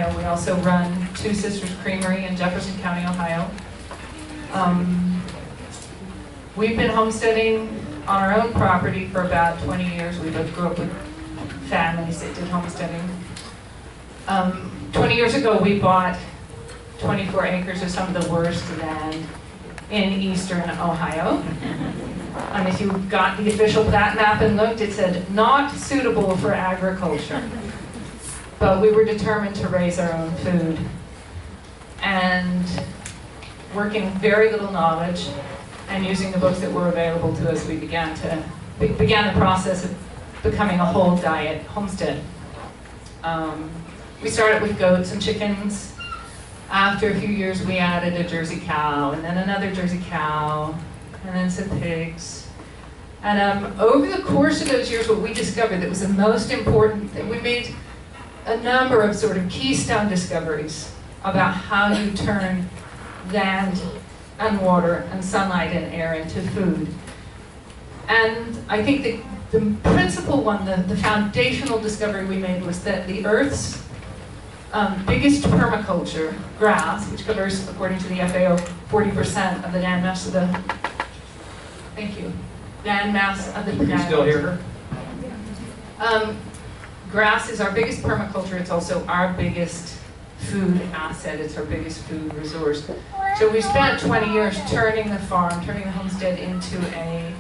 Ohio. We also run Two Sisters Creamery in Jefferson County, Ohio. We've been homesteading on our own property for about 20 years. We both grew up with families that did homesteading. 20 years ago, we bought 24 acres of some of the worst land in eastern Ohio. And if you got the official plat map and looked, it said not suitable for agriculture. But we were determined to raise our own food. And working very little knowledge and using the books that were available to us, we began the process of becoming a whole diet homestead. We started with goats and chickens. After a few years, we added a Jersey cow, and then another Jersey cow, and then some pigs. And over the course of those years, what we discovered that was the most important, that we made a number of sort of keystone discoveries about how you turn land and water and sunlight and air into food. And I think that the principal one, the foundational discovery we made was that the Earth's biggest permaculture, grass, which covers, according to the FAO, 40% of the land mass of the, land mass of the planet. Can you still hear her? Grass is our biggest permaculture. It's also our biggest food asset. It's our biggest food resource. So we spent 20 years turning the farm, turning the homestead into a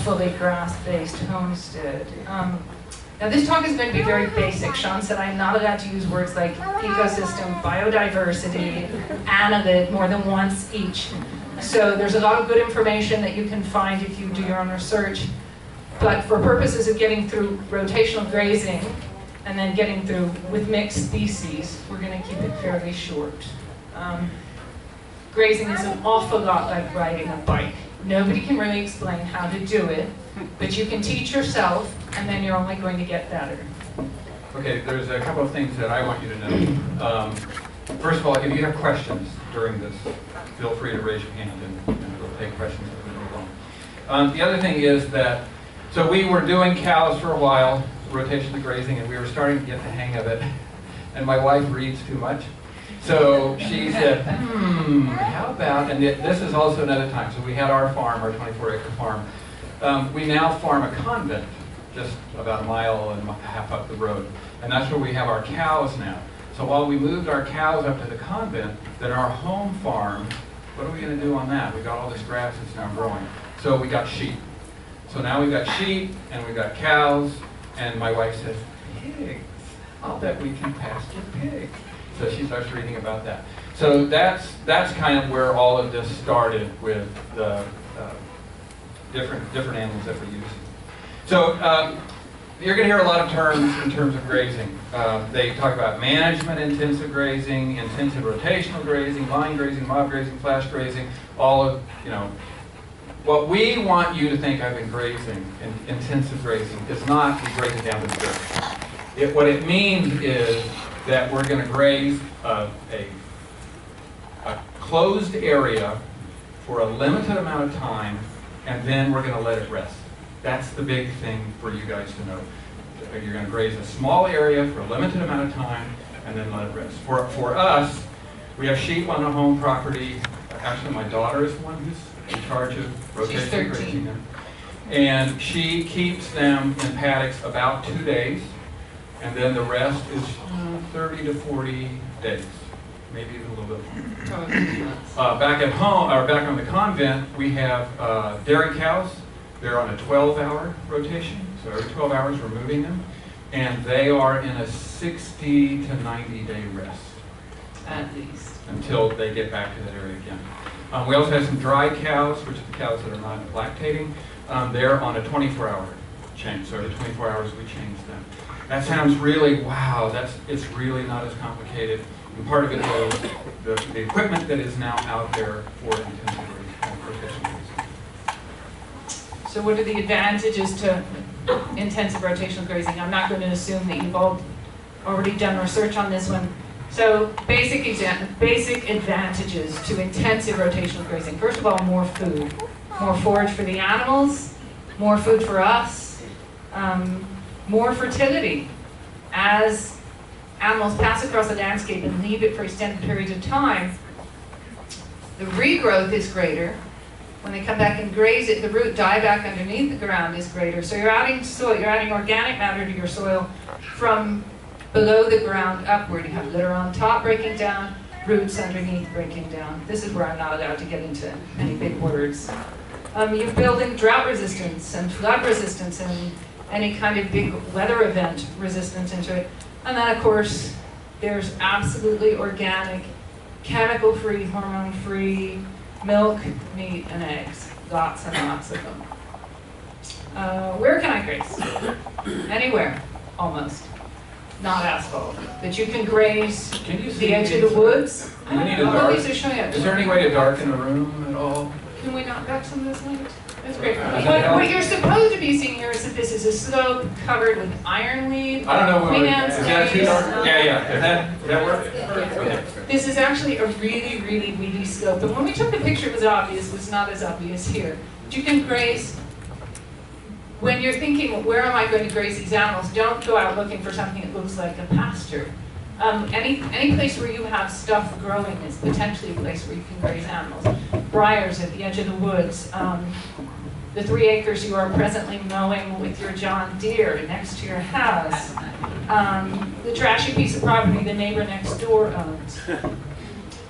fully grass-based homestead. Now this talk is going to be very basic. Sean said I'm not allowed to use words like ecosystem, biodiversity, annelid more than once each. So there's a lot of good information that you can find if you do your own research. But for purposes of getting through rotational grazing and then getting through with mixed species, we're going to keep it fairly short. Grazing is an awful lot like riding a bike. Nobody can really explain how to do it, but you can teach yourself, and then you're only going to get better. Okay, there's a couple of things that I want you to know. First of all, if you have questions during this, feel free to raise your hand and we'll take questions as we move on. The other thing is that, so we were doing cows for a while, rotational grazing, and we were starting to get the hang of it. And my wife reads too much. So she said, how about, and this is also another time, so we had our farm, our 24-acre farm. We now farm a convent just about a mile and a half up the road. And that's where we have our cows now. So while we moved our cows up to the convent, then our home farm, what are we going to do on that? We got all this grass that's now growing. So we got sheep. So now we've got sheep and we've got cows, and my wife says, pigs. I'll bet we can pasture pigs. So she starts reading about that. So that's kind of where all of this started with the different animals that we're using. So you're going to hear a lot of terms in terms of grazing. They talk about management-intensive grazing, intensive rotational grazing, line grazing, mob grazing, flash grazing, all of, what we want you to think of in grazing, in intensive grazing, is not to graze it down to the dirt. What it means is that we're going to graze a closed area for a limited amount of time, and then we're going to let it rest. That's the big thing for you guys to know. You're going to graze a small area for a limited amount of time, and then let it rest. For us, we have sheep on the home property. Actually, my daughter is the one who's in charge of rotation grazing them. And she keeps them in paddocks about 2 days, and then the rest is 30 to 40 days, maybe even a little bit more. Back at home, or back on the convent, we have dairy cows. They're on a 12-hour rotation, so every 12 hours we're moving them, and they are in a 60 to 90-day rest. At least. Until they get back to that area again. We also have some dry cows, which are the cows that are not lactating. They're on a 24-hour change, so every 24 hours we change them. That sounds really, wow, it's really not as complicated. And part of it is the equipment that is now out there for intensive grazing and rotational grazing. So what are the advantages to intensive rotational grazing? I'm not going to assume that you've all already done research on this one. So basic advantages to intensive rotational grazing. First of all, more food. More forage for the animals, more food for us, more fertility. As animals pass across the landscape and leave it for extended periods of time, the regrowth is greater. When they come back and graze it, the root dieback underneath the ground is greater. So you're adding soil, you're adding organic matter to your soil from below the ground upward. You have litter on top breaking down, roots underneath breaking down. This is where I'm not allowed to get into any big words. You're building drought resistance and flood resistance and any kind of big weather event resistance into it. And then, of course, there's absolutely organic, chemical-free, hormone-free milk, meat, and eggs. Lots and lots of them. Where can I graze? Anywhere, almost. Not asphalt. But you can graze the edge of the woods. Do we need a All these dark? are showing up. Is there any way to darken the room at all? Can we knock back some of this light? That's great. Does that help? What you're supposed to be seeing here is that this is a slope covered with ironweed. I don't know where. Queen Is Anne's that too trees. dark? Yeah. Does that work? Okay. This is actually a really, really weedy slope. And when we took the picture, it was obvious. It was not as obvious here. But you can graze. When you're thinking, where am I going to graze these animals? Don't go out looking for something that looks like a pasture. Any place where you have stuff growing is potentially a place where you can graze animals. Briars at the edge of the woods. The 3 acres you are presently mowing with your John Deere next to your house. The trashy piece of property the neighbor next door owns.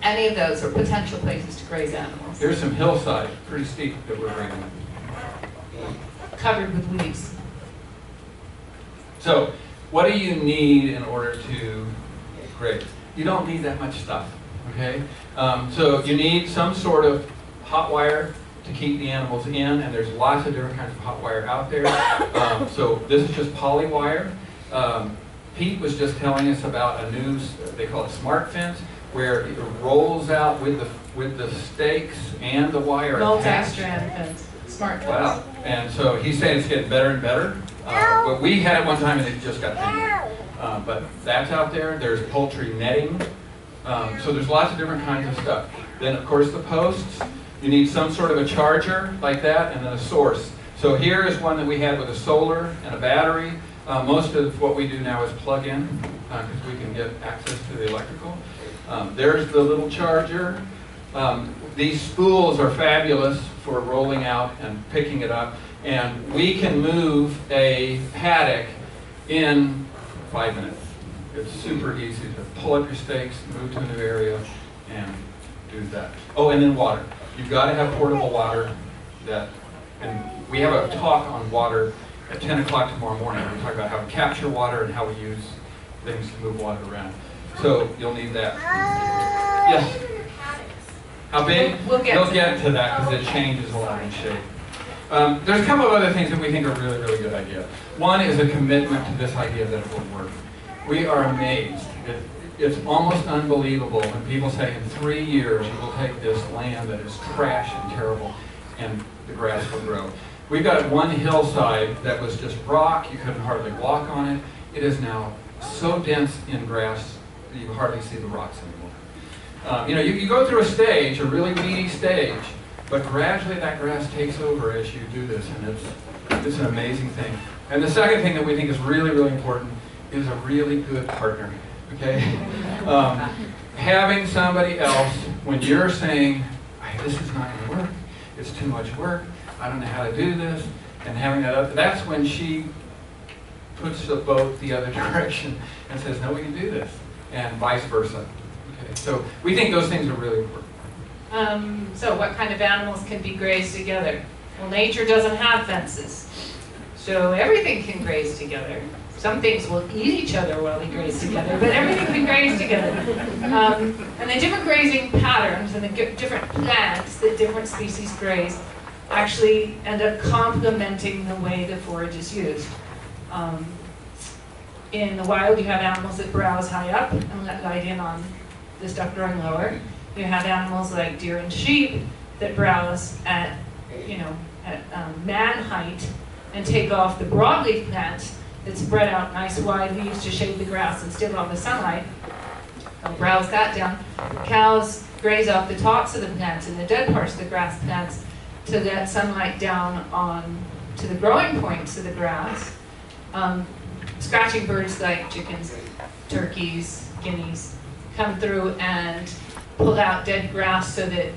Any of those are potential places to graze animals. There's some hillside, pretty steep, that we're bringing. Covered with weeds. So, what do you need in order to graze? You don't need that much stuff, okay? So you need some sort of hot wire to keep the animals in, and there's lots of different kinds of hot wire out there. So this is just poly wire. Pete was just telling us about a new, they call it smart fence, where it rolls out with the stakes and the wire attached. Multi-strand fence. Smart fence. Wow. And so he's saying it's getting better and better. But we had it one time and it just got painted. But that's out there. There's poultry netting. So there's lots of different kinds of stuff. Then, of course, the posts. You need some sort of a charger like that and then a source. So here is one that we had with a solar and a battery. Most of what we do now is plug in because we can get access to the electrical. There's the little charger. These spools are fabulous for rolling out and picking it up. And we can move a paddock in 5 minutes. It's super easy to pull up your stakes, move to a new area, and do that. Oh, and then water. You've got to have portable water. And we have a talk on water at 10 o'clock tomorrow morning. We talk about how to capture water and how we use things to move water around. So you'll need that. Yes. How big? We'll get to that because it changes a lot in shape. There's a couple of other things that we think are really, really good ideas. One is a commitment to this idea that it will work. We are amazed. It's almost unbelievable when people say in 3 years you will take this land that is trash and terrible and the grass will grow. We've got one hillside that was just rock. You couldn't hardly walk on it. It is now so dense in grass that you hardly see the rocks anymore. You go through a stage, a really weedy stage, but gradually that grass takes over as you do this, and it's an amazing thing. And the second thing that we think is really, really important is a really good partner, okay? Having somebody else, when you're saying, this is not going to work, it's too much work, I don't know how to do this, and having that's when she puts the boat the other direction and says, no, we can do this, and vice versa. Okay, so we think those things are really important. So what kind of animals can be grazed together? Well, nature doesn't have fences, so everything can graze together. Some things will eat each other while they graze together, but everything can graze together. And the different grazing patterns and the different plants that different species graze actually end up complementing the way the forage is used. In the wild, you have animals that browse high up and let light in on the stuff growing lower. You have animals like deer and sheep that browse at man height and take off the broadleaf plants that spread out nice wide leaves to shade the grass and still on the sunlight. They'll browse that down. Cows graze off the tops of the plants and the dead parts of the grass plants to let sunlight down on to the growing points of the grass. Scratching birds like chickens turkeys, guineas, come through and pull out dead grass so that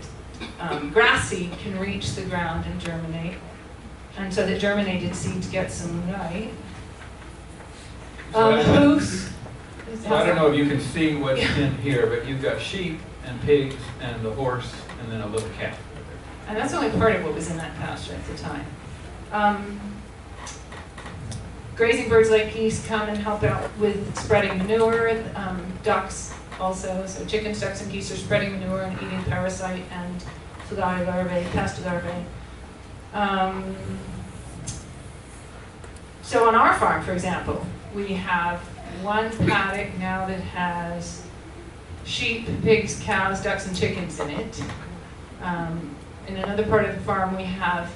grass seed can reach the ground and germinate. And so that germinated seeds get some light. Hoofs. So I don't know if you can see what's in here, but you've got sheep and pigs and the horse and then a little calf. And that's only part of what was in that pasture at the time. Grazing birds like geese come and help out with spreading manure. Ducks also, so chickens, ducks, and geese are spreading manure and eating parasite and fly larvae, pest larvae. So on our farm, for example, we have one paddock now that has sheep, pigs, cows, ducks, and chickens in it. In another part of the farm, we have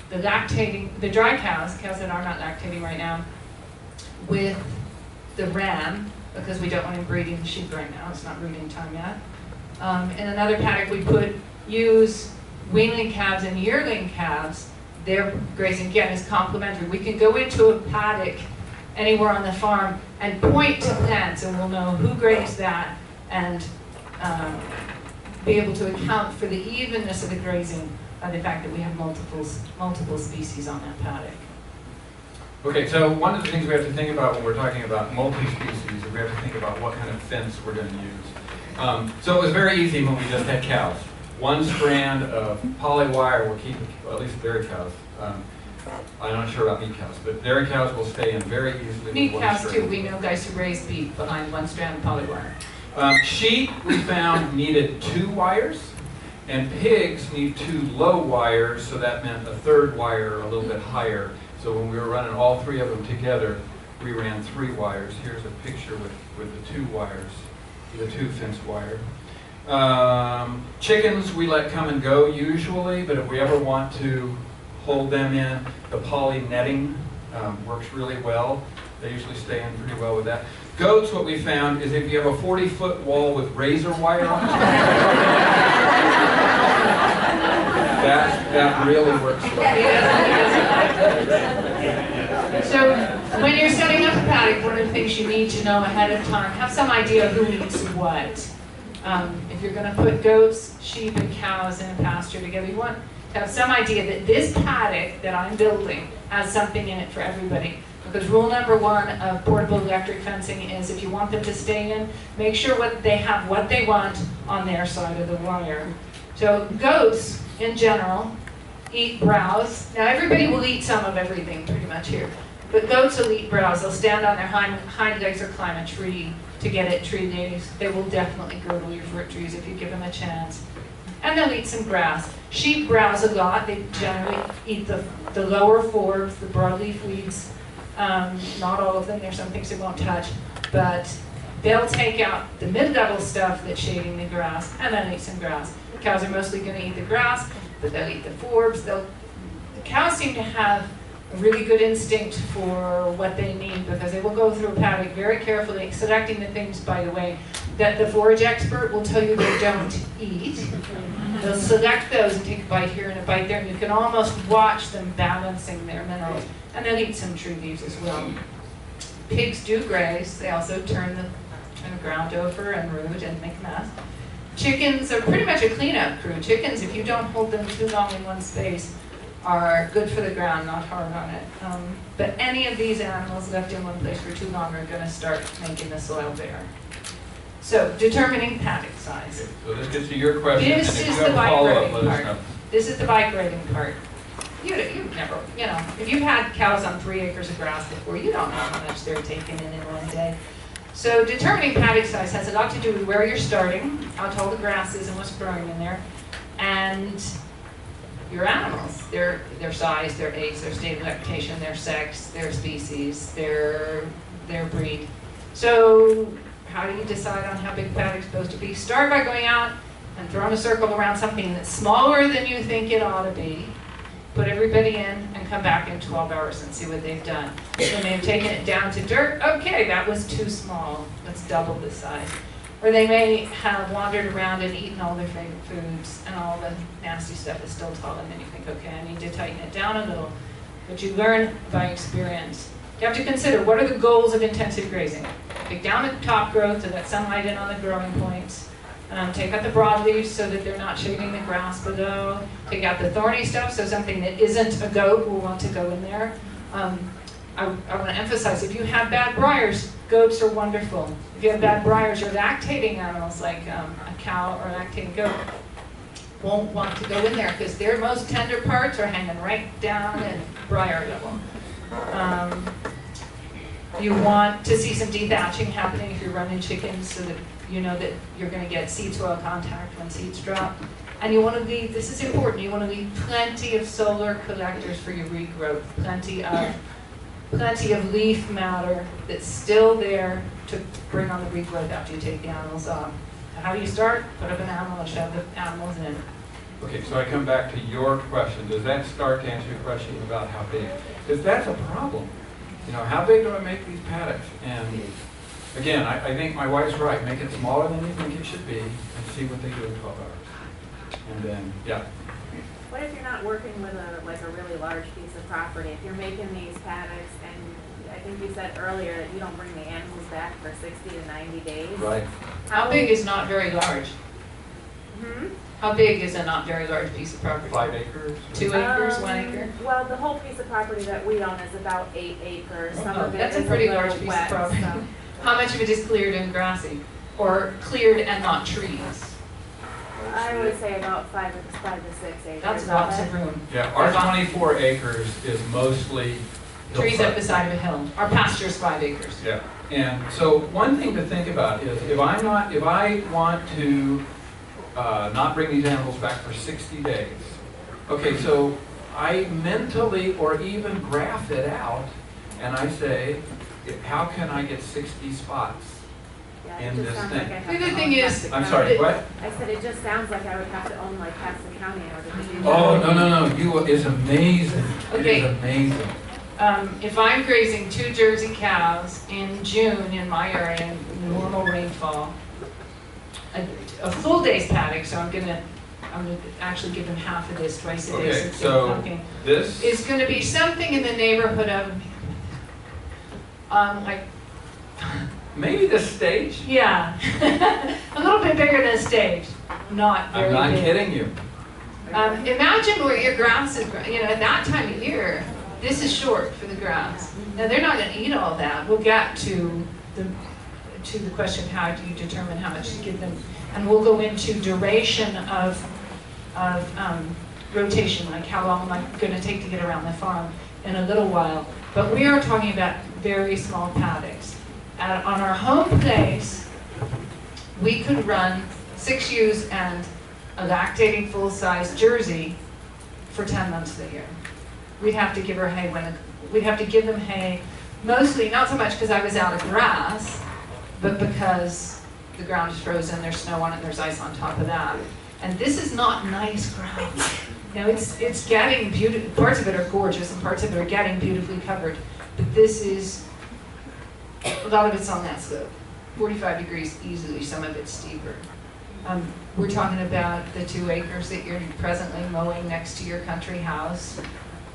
the dry cows that are not lactating right now, with the ram, because we don't want him breeding the sheep right now. It's not breeding time yet. In another paddock, we use weanling calves and yearling calves. Their grazing, again, is complementary. We can go into a paddock anywhere on the farm and point to plants, and we'll know who grazed that and be able to account for the evenness of the grazing by the fact that we have multiple species on that paddock. Okay, so one of the things we have to think about when we're talking about multi-species is we have to think about what kind of fence we're going to use. So it was very easy when we just had cows. One strand of poly wire will keep, well, at least dairy cows. I'm not sure about meat cows, but dairy cows will stay in very easily. Meat cows too. We know guys who raise beef behind one strand of poly wire. Sheep, we found, needed 2 wires, and pigs need 2 low wires, so that meant a 3rd wire a little bit higher. So when we were running all 3 of them together, we ran 3 wires. Here's a picture with the 2 wires, the 2 fence wire. Chickens we let come and go usually, but if we ever want to hold them in, the poly netting works really well. They usually stay in pretty well with that. Goats, what we found is if you have a 40-foot wall with razor wire on it, that really works well. So when you're setting up a paddock, one of the things you need to know ahead of time, have some idea of who eats what. If you're going to put goats, sheep, and cows in a pasture together, you want to have some idea that this paddock that I'm building has something in it for everybody. Because rule number 1 of portable electric fencing is if you want them to stay in, make sure they have what they want on their side of the wire. So goats, in general, eat browse. Now everybody will eat some of everything pretty much here. But goats will eat browse. They'll stand on their hind legs or climb a tree to get at tree leaves. They will definitely girdle your fruit trees if you give them a chance. And they'll eat some grass. Sheep browse a lot. They generally eat the lower forbs, the broadleaf weeds. Not all of them. There's some things they won't touch. But they'll take out the mid-level stuff that's shading the grass and then eat some grass. Cows are mostly going to eat the grass, but they'll eat the forbs. The cows seem to have a really good instinct for what they need because they will go through a paddock very carefully, selecting the things, by the way, that the forage expert will tell you they don't eat. They'll select those and take a bite here and a bite there, and you can almost watch them balancing their minerals. And they'll eat some tree leaves as well. Pigs do graze. They also turn the ground over and root and make a mess. Chickens are pretty much a cleanup crew. Chickens, if you don't hold them too long in one space, are good for the ground, not hard on it. But any of these animals left in one place for too long are going to start making the soil bare. So, determining paddock size. Okay, so this gets to your question. This is the bike riding part. This is the bike riding part. You've never, if you've had cows on 3 acres of grass before, you don't know how much they're taking in one day. So determining paddock size has a lot to do with where you're starting, how tall the grass is and what's growing in there, and your animals, their size, their age, their state of lactation, their sex, their species, their breed. So how do you decide on how big a paddock's supposed to be? Start by going out and throwing a circle around something that's smaller than you think it ought to be. Put everybody in and come back in 12 hours and see what they've done. When they've taken it down to dirt, okay, that was too small. Let's double the size. Or they may have wandered around and eaten all their favorite foods and all the nasty stuff is still tall, and then you think, okay, I need to tighten it down a little. But you learn by experience You have to consider, what are the goals of intensive grazing? Take down the top growth to let sunlight in on the growing points. Take out the broadleaves so that they're not shading the grass below. Take out the thorny stuff, so something that isn't a goat will want to go in there. I want to emphasize, if you have bad briars, goats are wonderful. If you have bad briars, your lactating animals, like a cow or a lactating goat, won't want to go in there because their most tender parts are hanging right down at briar level. You want to see some dethatching happening if you're running chickens so that you know that you're going to get seed-soil contact when seeds drop. And you want to leave, this is important, you want to leave plenty of solar collectors for your regrowth, plenty of leaf matter that's still there to bring on the regrowth after you take the animals off. How do you start? Put up an animal and shove the animals in. Okay, so I come back to your question. Does that start to answer your question about how big? Because that's a problem. You know, how big do I make these paddocks? And again, I think my wife's right. Make it smaller than you think it should be and see what they do in 12 hours. And then, yeah. What if you're not working with a really large piece of property? If you're making these paddocks, and I think you said earlier that you don't bring the animals back for 60 to 90 days. Right. How big is not very large? Hmm? How big is a not very large piece of property? 5 acres? 2 acres, 1 acre? Well, the whole piece of property that we own is about 8 acres. Some of it That's a is pretty little large piece of wet, property. so- How much of it is cleared and grassy? Or cleared and not trees? I would say about 5 to 6 acres. That's of lots it. of room. Yeah, our 24 acres is mostly Trees hillside. up the side of a hill. Our pasture is 5 acres. Yeah, and so one thing to think about is if I want to not bring these animals back for 60 days, okay, so I mentally or even graph it out and I say, how can I get 60 spots? Yeah, in it just this sounds thing. like I have The to other own thing is- Pasco I'm County. sorry, what? I said it just sounds like I would have to own like Pasco County in order to do that. Oh, no, it's amazing. It Okay. is amazing. If I'm grazing 2 Jersey cows in June in my area, in normal rainfall, a full day's paddock, so I'm gonna actually give them half of this twice a day. Okay, since so they're milking, this, is gonna be something in the neighborhood of, like, maybe the stage? yeah, a little bit bigger than a stage, not very I'm not big. kidding you. Imagine where your grass is, at that time of year, this is short for the grass. Now, they're not gonna eat all that. We'll get to the question, how do you determine how much to give them? And we'll go into duration of rotation, like how long am I gonna take to get around the farm in a little while. But we are talking about very small paddocks. On our home place, we could run 6 ewes and a lactating full-size Jersey for 10 months of the year. We'd have to give her hay we'd have to give them hay, mostly, not so much because I was out of grass, but because the ground is frozen, there's snow on it, and there's ice on top of that. And this is not nice ground. It's getting beautiful, parts of it are gorgeous and parts of it are getting beautifully covered. But this is, a lot of it's on that slope. 45 degrees easily, some of it's steeper. We're talking about the 2 acres that you're presently mowing next to your country house,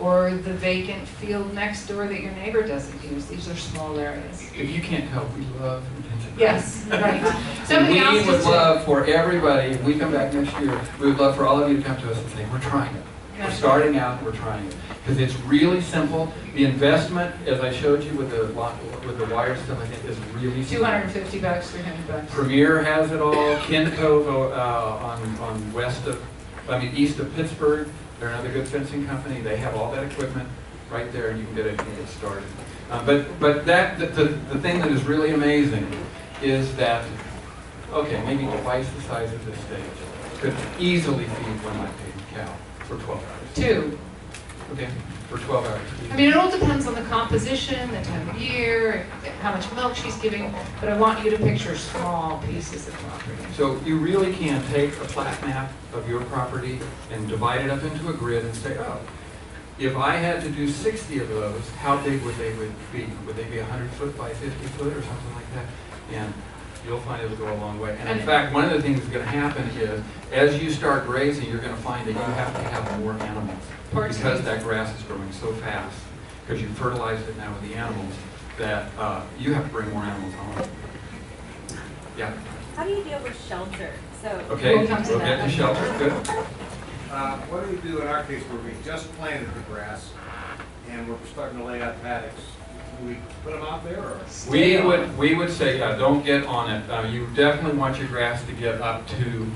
or the vacant field next door that your neighbor doesn't use. These are small areas. If you can't tell, we love intensive. Yes, right. And Somebody else we would does love for everybody, if we come back next year, we would love for all of you to come to us and say, we're trying it. We're starting out, we're trying it. Because it's really simple. The investment, as I showed you with the wire stuff, I think is really simple. $250, $300. Premier has it all. Kinco east of Pittsburgh. They're another good fencing company. They have all that equipment right there, and you can get started. But the thing that is really amazing is that, okay, maybe twice the size of this stage could easily feed one lactating cow for 12 hours. 2. Okay, for 12 hours. I mean, it all depends on the composition, the time of year, how much milk she's giving, but I want you to picture small pieces of property. So you really can take a plat map of your property and divide it up into a grid and say, oh, if I had to do 60 of those, how big would they be? Would they be 100 foot by 50 foot or something like that? And you'll find it'll go a long way. And in fact, one of the things that's going to happen is, as you start grazing, you're going to find that you have to have more animals because that grass is growing so fast. because you fertilized it now with the animals, that you have to bring more animals home. Yeah. How do you deal with shelter? So Okay, We'll come to we'll that. get to shelter. Good. What do we do in our case where we just planted the grass and we're starting to lay out paddocks? Do we put them out there or? We would say, yeah, don't get on it. You definitely want your grass to get up to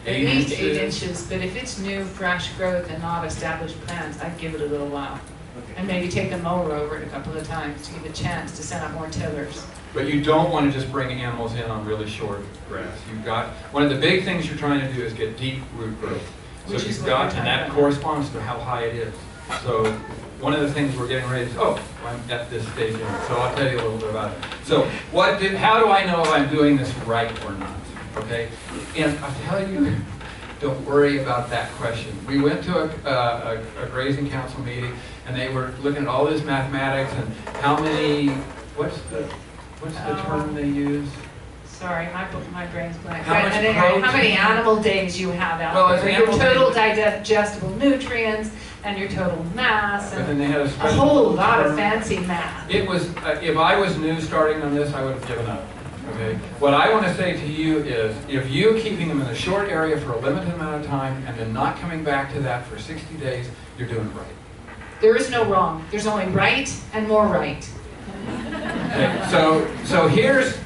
At 8 least inches. 8 inches, but if it's new, fresh growth and not established plants, I'd give it a little while. And maybe take a mower over it a couple of times to give it a chance to send out more tillers. But you don't want to just bring animals in on really short grass. You've got, one of the big things you're trying to do is get deep root growth. So Which is you've what got, we're and talking that about. corresponds to how high it is. So one of the things we're getting ready to, oh, I'm at this stage in it, so I'll tell you a little bit about it. So how do I know if I'm doing this right or not? Okay, and I'll tell you, don't worry about that question. We went to a grazing council meeting, and they were looking at all this mathematics and how many, what's the term they use? Sorry, my brain's blank. How much And then how many protein? animal days you have out Well, it's there, your animal total days. digestible nutrients, and your total mass, But then and they had a a special whole lot of term. fancy math. It was, if I was new starting on this, I would have given up. Okay. What I want to say to you is, if you keeping them in a short area for a limited amount of time and then not coming back to that for 60 days, you're doing it right. There is no wrong. There's only right and more right. Okay. So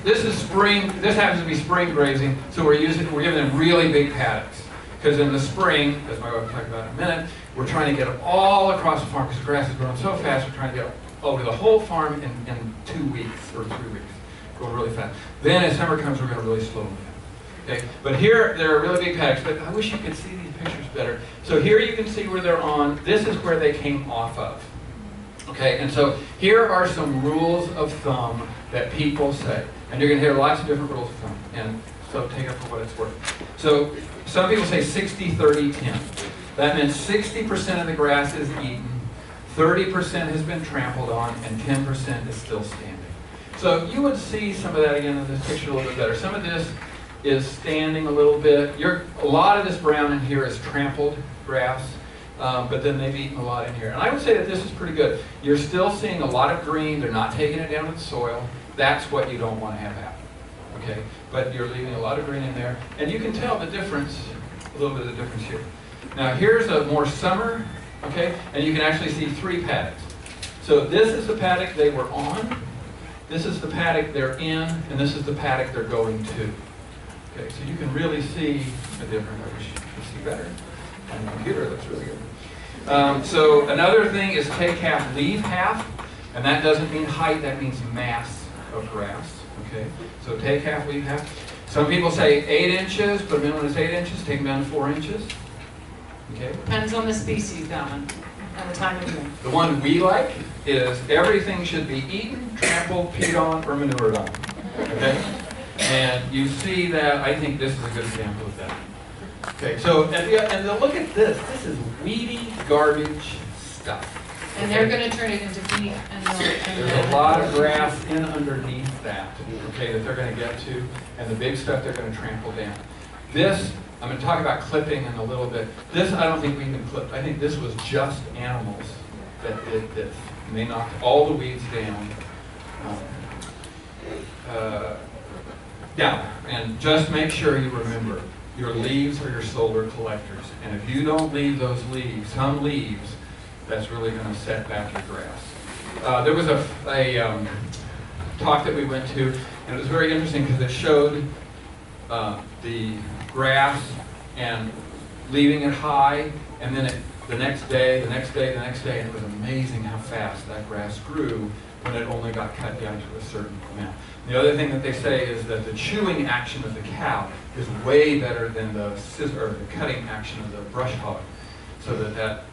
this is spring. This happens to be spring grazing. So we're giving them really big paddocks because in the spring, as my wife will talk about in a minute, we're trying to get them all across the farm because the grass is growing so fast. We're trying to get over the whole farm in 2 weeks or 3 weeks. Going really fast. Then as summer comes, we're going to really slow them down. Okay, but here there are really big paddocks. But I wish you could see these pictures better. So here you can see where they're on. This is where they came off of. Okay, and so here are some rules of thumb that people say, and you're going to hear lots of different rules of thumb. And so take it for what it's worth. So some people say 60, 30, 10. That means 60% of the grass is eaten, 30% has been trampled on, and 10% is still standing. So you would see some of that again in this picture a little bit better. Some of this is standing a little bit. A lot of this brown in here is trampled grass, but then they've eaten a lot in here. And I would say that this is pretty good. You're still seeing a lot of green. They're not taking it down to the soil. That's what you don't want to have happen. Okay, but you're leaving a lot of green in there. And you can tell the difference, a little bit of the difference here. Now here's a more summer, okay, and you can actually see 3 paddocks. So this is the paddock they were on. This is the paddock they're in, and this is the paddock they're going to. Okay, so you can really see the difference. I wish you could see better. On the computer, that's really good. So another thing is take half, leave half, and that doesn't mean height, that means mass of grass. Okay, so take half, leave half. Some people say 8 inches, but a minimum is 8 inches, take them down to 4 inches. Okay. Depends on the species, that one, and the time of year. The one we like is everything should be eaten, trampled, peed on, or manured on. Okay? And you see that, I think this is a good example of that. Okay, so, and look at this. This is weedy, garbage stuff. And they're going to turn it into beef and milk. There's a lot of grass in underneath that, okay, that they're going to get to, and the big stuff they're going to trample down. This, I'm going to talk about clipping in a little bit. This, I don't think we can clip. I think this was just animals that did this. And they knocked all the weeds down. And just make sure you remember, your leaves are your solar collectors. And if you don't leave those leaves, some leaves, that's really going to set back your grass. There was a talk that we went to, and it was very interesting because it showed the grass and leaving it high, and then the next day, and it was amazing how fast that grass grew when it only got cut down to a certain amount. The other thing that they say is that the chewing action of the cow is way better than the scissor, or the cutting action of the brush hog, so that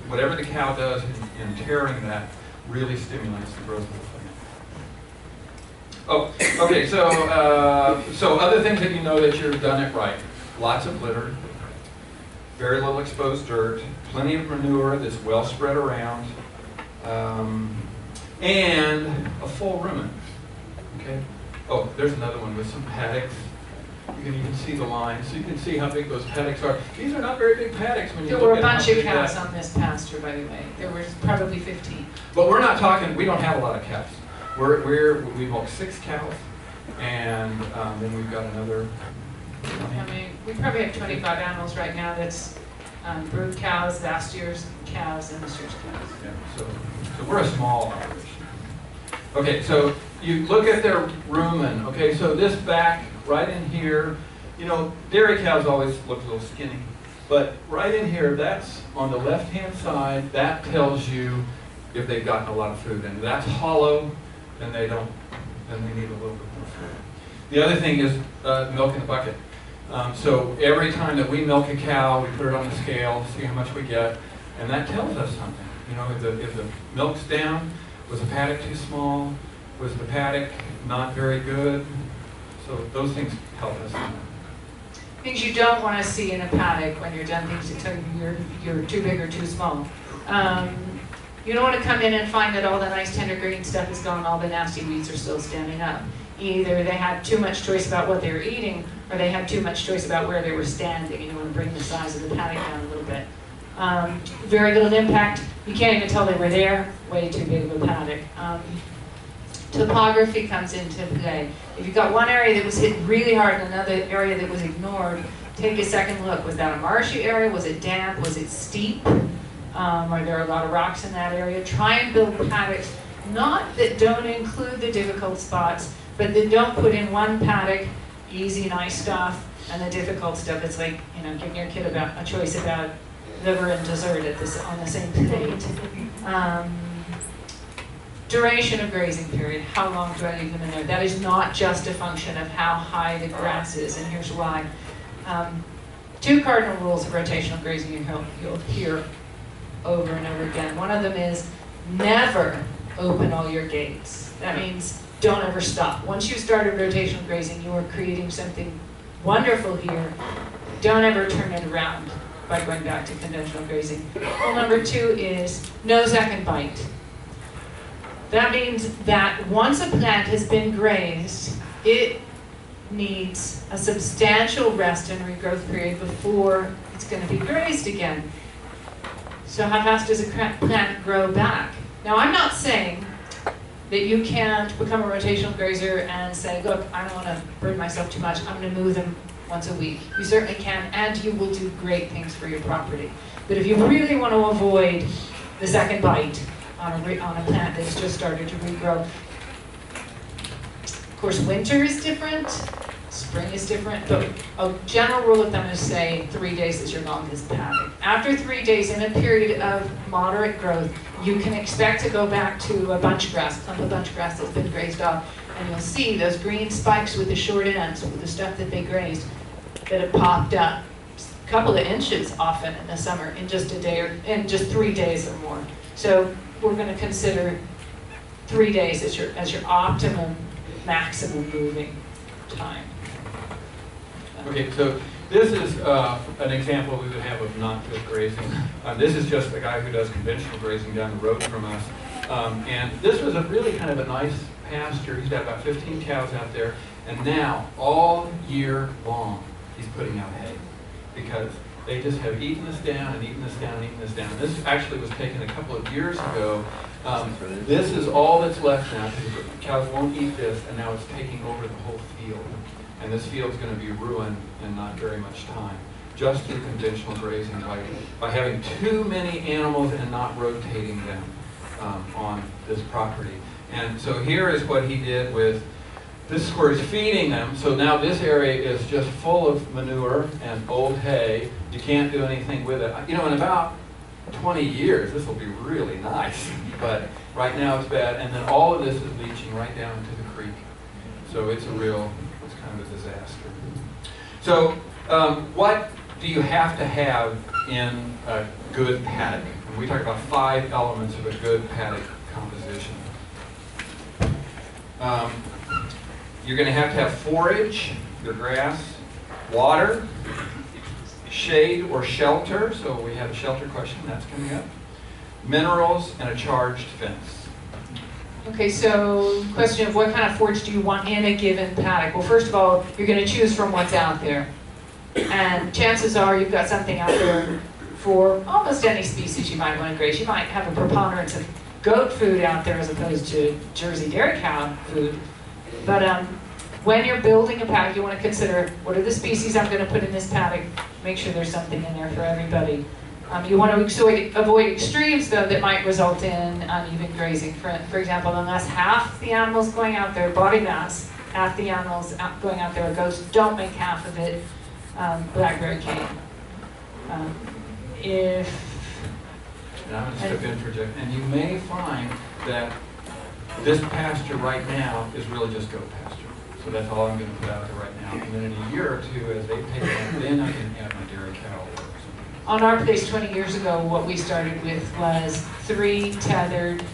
whatever the cow does in tearing that really stimulates the growth of the plant. Oh, okay, so other things that you know that you've done it right. Lots of litter, very little exposed dirt, plenty of manure that's well spread around, and a full rumen. Okay. Oh, there's another one with some paddocks. You can even see the lines, so you can see how big those paddocks are. These are not very big paddocks when you There look were a at how bunch of big cows that- on this pasture, by the way. There was probably 15. But we're not talking, we don't have a lot of cows. We milk 6 cows, and then we've got another. I mean, we probably have 25 animals right now. That's brood cows, last year's cows, and this year's cows. Yeah, so we're a small operation. Okay, so you look at their rumen. Okay, so this back right in here, you know, dairy cows always look a little skinny, but right in here, that's on the left-hand side. That tells you if they've gotten a lot of food, and if that's hollow, then they don't. Then they need a little bit more food. The other thing is milk in the bucket. So every time that we milk a cow, we put it on the scale, see how much we get, and that tells us something. You know, if the milk's down, was the paddock too small? Was the paddock not very good? So those things help us. Things you don't want to see in a paddock when you're done, things that tell you you're too big or too small. You don't want to come in and find that all the nice tender green stuff is gone, all the nasty weeds are still standing up. Either they had too much choice about what they were eating, or they had too much choice about where they were standing, and you want to bring the size of the paddock down a little bit. Very little impact. You can't even tell they were there. Way too big of a paddock. Topography comes into play. If you've got one area that was hit really hard and another area that was ignored, take a second look. Was that a marshy area? Was it damp? Was it steep? Are there a lot of rocks in that area? Try and build paddocks, not that don't include the difficult spots, but that don't put in one paddock, easy, nice stuff, and the difficult stuff. It's like, you know, giving your kid a choice about liver and dessert on the same plate. Duration of grazing period. How long do I leave them in there? That is not just a function of how high the grass is, and here's why. 2 cardinal rules of rotational grazing you'll hear over and over again. One of them is never open all your gates. That means don't ever stop. Once you started rotational grazing, you are creating something wonderful here. Don't ever turn it around by going back to conventional grazing. Rule number 2 is no second bite. That means that once a plant has been grazed, it needs a substantial rest and regrowth period before it's going to be grazed again. So how fast does a plant grow back? Now, I'm not saying that you can't become a rotational grazer and say, look, I don't want to burn myself too much, I'm going to move them once a week. You certainly can, and you will do great things for your property. But if you really want to avoid the second bite on a plant that's just started to regrow, of course, winter is different, spring is different, but a general rule of thumb is say 3 days is your longest paddock. After 3 days, in a period of moderate growth, you can expect to go back to a bunch grass, clump of bunch grass that's been grazed off, and you'll see those green spikes with the short ends, with the stuff that they grazed, that have popped up a couple of inches often in the summer in just a day, or in just 3 days or more. So we're going to consider 3 days as your optimum, maximum moving time. Okay, so this is an example we would have of not good grazing. This is just the guy who does conventional grazing down the road from us. And this was a really kind of a nice pasture. He's got about 15 cows out there. And now, all year long, he's putting out hay because they just have eaten this down and eaten this down and eaten this down. And this actually was taken a couple of years ago. This is all that's left now because the cows won't eat this, and now it's taking over the whole field. And this field's going to be ruined in not very much time, just through conventional grazing, by having too many animals and not rotating them on this property. And so here is what he did with, this is where he's feeding them. So now this area is just full of manure and old hay. You can't do anything with it. You know, in about 20 years, this will be really nice. But right now it's bad. And then all of this is leaching right down into the creek. So it's kind of a disaster. So what do you have to have in a good paddock? And we talk about 5 elements of a good paddock composition. You're going to have forage, your grass, water, shade or shelter, so we have a shelter question, that's coming up, minerals, and a charged fence. Okay, so question of what kind of forage do you want in a given paddock? Well, first of all, you're going to choose from what's out there. And chances are you've got something out there for almost any species you might want to graze. You might have a preponderance of goat food out there as opposed to Jersey dairy cow food. But when you're building a paddock, you want to consider what are the species I'm going to put in this paddock. Make sure there's something in there for everybody. You want to avoid extremes, though, that might result in uneven grazing. For example, unless half the animals going out there, body mass, half the animals going out there are goats, don't make half of it blackberry cane. Now, I'm going to step in for a second. And you may find that this pasture right now is really just goat pasture. So that's all I'm going to put out there right now. And then in a year or two, as they take it, then I can add my dairy cow or something. On our place 20 years ago, what we started with was 3 tethered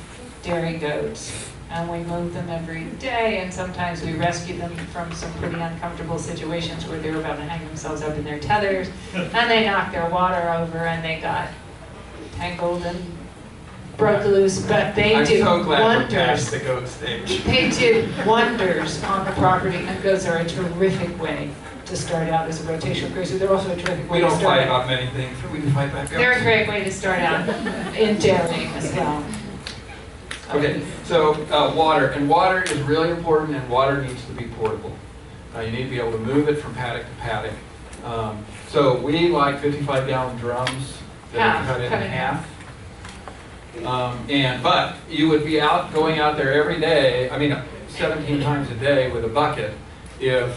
dairy goats. And we moved them every day, and sometimes we rescued them from some pretty uncomfortable situations where they were about to hang themselves up in their tethers, and they knocked their water over, and they got tangled and broke loose, but they I'm did so glad we wonders. passed the goat stage. They did wonders on the property, and goats are a terrific way to start out as a rotational grazer. They're also a terrific way We to don't start fight out. about many things, but we can fight back up. They're a great way to start out in dairying as well. Okay, so water. And water is really important, and water needs to be portable. You need to be able to move it from paddock to paddock. So we like 55-gallon drums that are cut in half. But you would be going out there every day, 17 times a day with a bucket if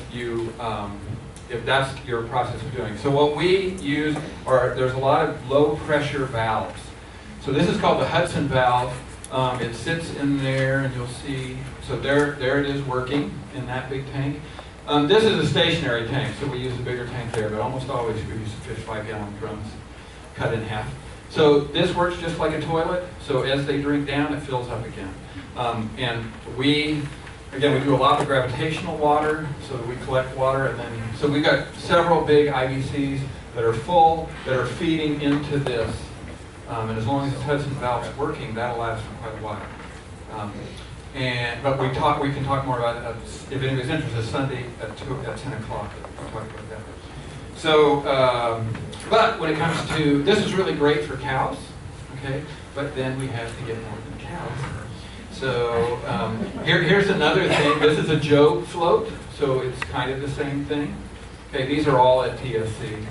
that's your process of doing. So what we use there's a lot of low pressure valves. So this is called the Hudson valve. It sits in there, and you'll see, so there it is working in that big tank. This is a stationary tank, so we use a bigger tank there, but almost always we use 55-gallon drums cut in half. So this works just like a toilet, so as they drink down, it fills up again. And we do a lot of gravitational water, so that we collect water, and then, so we've got several big IBCs that are full, that are feeding into this. And as long as the Hudson valve's working, that'll last for quite a while. But we can talk more about it if anybody's interested. Sunday at 10 o'clock. We'll talk about that. So, but when it comes to this, is really great for cows. Okay, but then we have to get more than cows. So here's another thing. This is a job float, so it's kind of the same thing. Okay, these are all at TSC.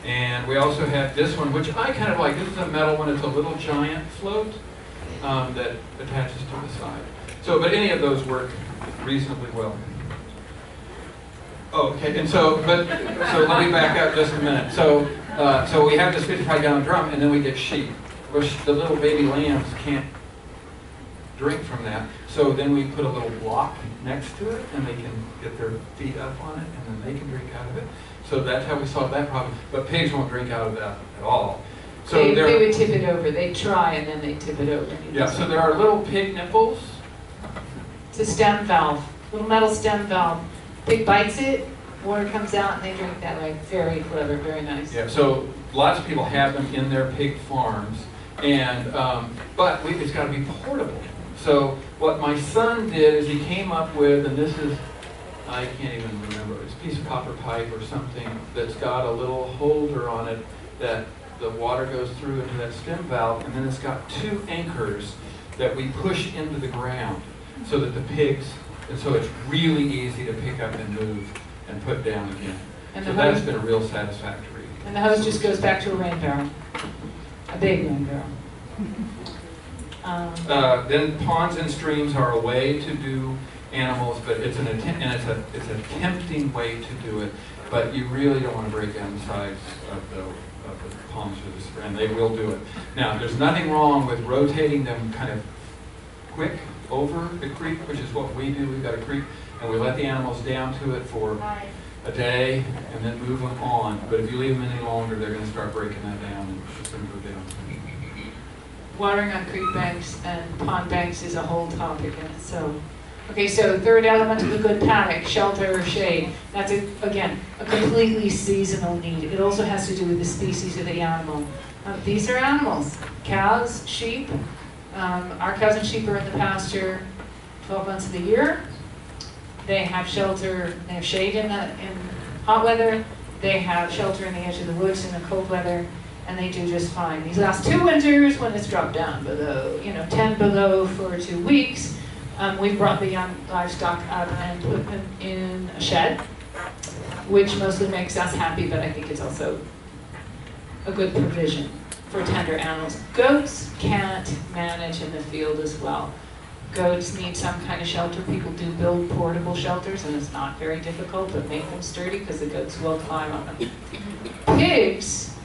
And we also have this one, which I kind of like. This is a metal one. It's a little giant float that attaches to the side. So, but any of those work reasonably well. Okay, and so let me back up just a minute. So we have this 55-gallon drum, and then we get sheep. Which the little baby lambs can't drink from that. So then we put a little block next to it, and they can get their feet up on it, and then they can drink out of it. So that's how we solve that problem. But pigs won't drink out of that at all. So they would tip it over. They try, and then they tip it over. Yeah, so there are little pig nipples. It's a stem valve, little metal stem valve. Pig bites it, water comes out, and they drink that way. Very clever, very nice. Yeah, so lots of people have them in their pig farms, and but it's got to be portable. So what my son did is he came up with, and this is, I can't even remember, it's a piece of copper pipe or something that's got a little holder on it that the water goes through into that stem valve, and then it's got 2 anchors that we push into the ground so that the pigs, and so it's really easy to pick up and move and put down again. And so that's been a real satisfactory. And the hose just goes back to a rain barrel, a big rain barrel. Then ponds and streams are a way to do animals, but it's a tempting way to do it. But you really don't want to break down the sides of the ponds or the stream, and they will do it. Now, there's nothing wrong with rotating them kind of quick over the creek, which is what we do. We've got a creek, and we let the animals down to it for a day, and then move them on. But if you leave them any longer, they're going to start breaking that down, and it's going to go down. Watering on creek banks and pond banks is a whole topic in itself. Okay, so third element of a good paddock, shelter or shade. That's, again, a completely seasonal need. It also has to do with the species of the animal. These are animals. Cows, sheep, Our cows and sheep are in the pasture 12 months of the year. They have shelter, they have shade in hot weather. They have shelter in the edge of the woods in the cold weather, and they do just fine. These last 2 winters, when it's dropped down below, 10 below for 2 weeks, we've brought the young livestock out and put them in a shed, which mostly makes us happy, but I think it's also a good provision for tender animals. Goats can't manage in the field as well. Goats need some kind of shelter. People do build portable shelters, and it's not very difficult, but make them sturdy because the goats will climb on them. Pigs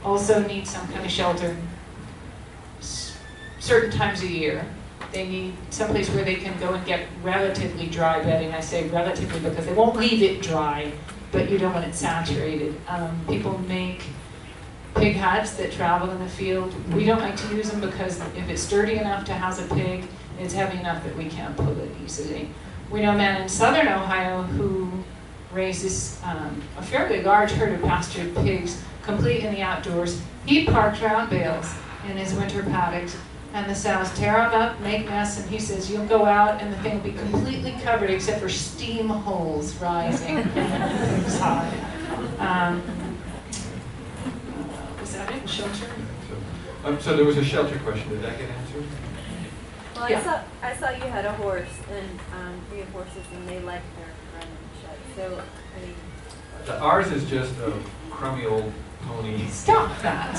also need some kind of shelter certain times a year. They need someplace where they can go and get relatively dry bedding. I say relatively because they won't leave it dry, but you don't want it saturated. People make pig huts that travel in the field. We don't like to use them because if it's sturdy enough to house a pig, it's heavy enough that we can't pull it easily. We know a man in southern Ohio who raises a fairly large herd of pastured pigs, complete in the outdoors. He parks round bales in his winter paddocks, and the sows tear them up, make mess, and he says you'll go out and the thing will be completely covered except for steam holes rising inside. Was that it? Shelter? So there was a shelter question. Did that get answered? Well, Yeah. I saw you had a horse and 3 horses, and they like their run and shed. So, I mean, Ours is just a crummy old pony. Stop that.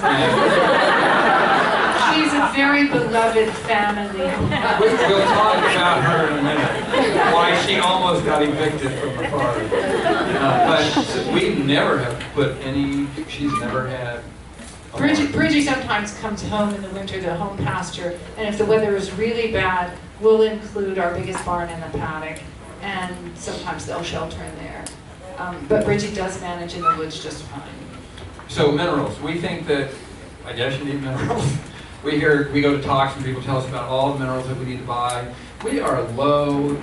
She's a very beloved family. We'll talk about her in a minute. Why she almost got evicted from the farm. But we never have put any, she's never had. Bridgie sometimes comes home in the winter to home pasture, and if the weather is really bad, we'll include our biggest barn in the paddock, and sometimes they'll shelter in there. But Bridgie does manage in the woods just fine. So minerals, we think that, I guess you need minerals. We go to talks and people tell us about all the minerals that we need to buy. We are low,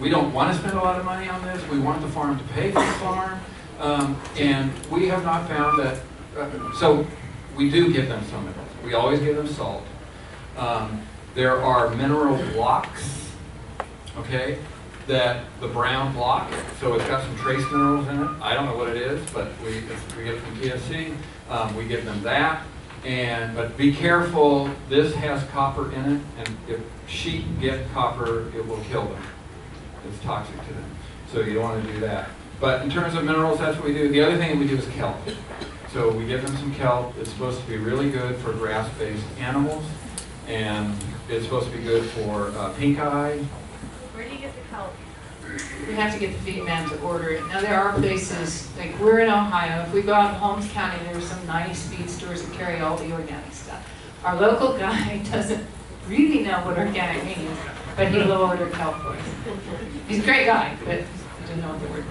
we don't want to spend a lot of money on this. We want the farm to pay for the farm. And we have not found that, so we do give them some minerals. We always give them salt. There are mineral blocks, okay, that the brown block, so it's got some trace minerals in it. I don't know what it is, but we get it from TSC. We give them that. But be careful, this has copper in it, and if sheep get copper, it will kill them. It's toxic to them. So you don't want to do that. But in terms of minerals, that's what we do. The other thing we do is kelp. So we give them some kelp. It's supposed to be really good for grass-based animals, and it's supposed to be good for pink eye. where do you get the kelp? We have to get the feed man to order it. Now there are places, like we're in Ohio, if we go out in Holmes County, there's some nice feed stores that carry all the organic stuff. Our local guy doesn't really know what organic means, but he will order kelp for us. He's a great guy, but he doesn't know what the word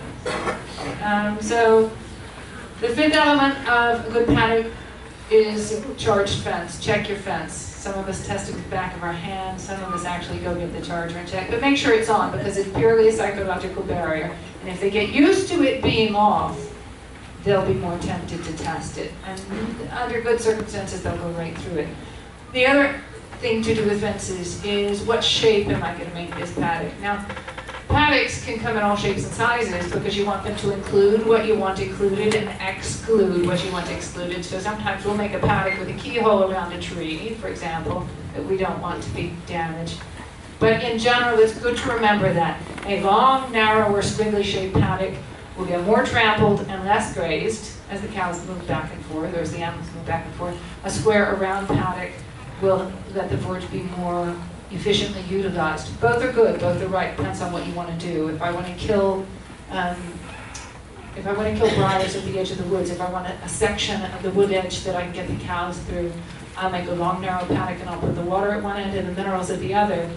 means. So the fifth element of a good paddock is charged fence. Check your fence. Some of us test it with the back of our hand. Some of us actually go get the charger and check. But make sure it's on because it's purely a psychological barrier. And if they get used to it being off, they'll be more tempted to test it. And under good circumstances, they'll go right through it. The other thing to do with fences is what shape am I going to make this paddock? Now, paddocks can come in all shapes and sizes because you want them to include what you want included and exclude what you want excluded. So sometimes we'll make a paddock with a keyhole around a tree, for example, that we don't want to be damaged. But in general, it's good to remember that a long, narrower, squiggly-shaped paddock will get more trampled and less grazed as the cows move back and forth, or as the animals move back and forth. A square around paddock will let the forage be more efficiently utilized. Both are good, both are right, depends on what you want to do. If I want to kill briars at the edge of the woods, if I want a section of the wood edge that I can get the cows through, I'll make a long narrow paddock and I'll put the water at one end and the minerals at the other,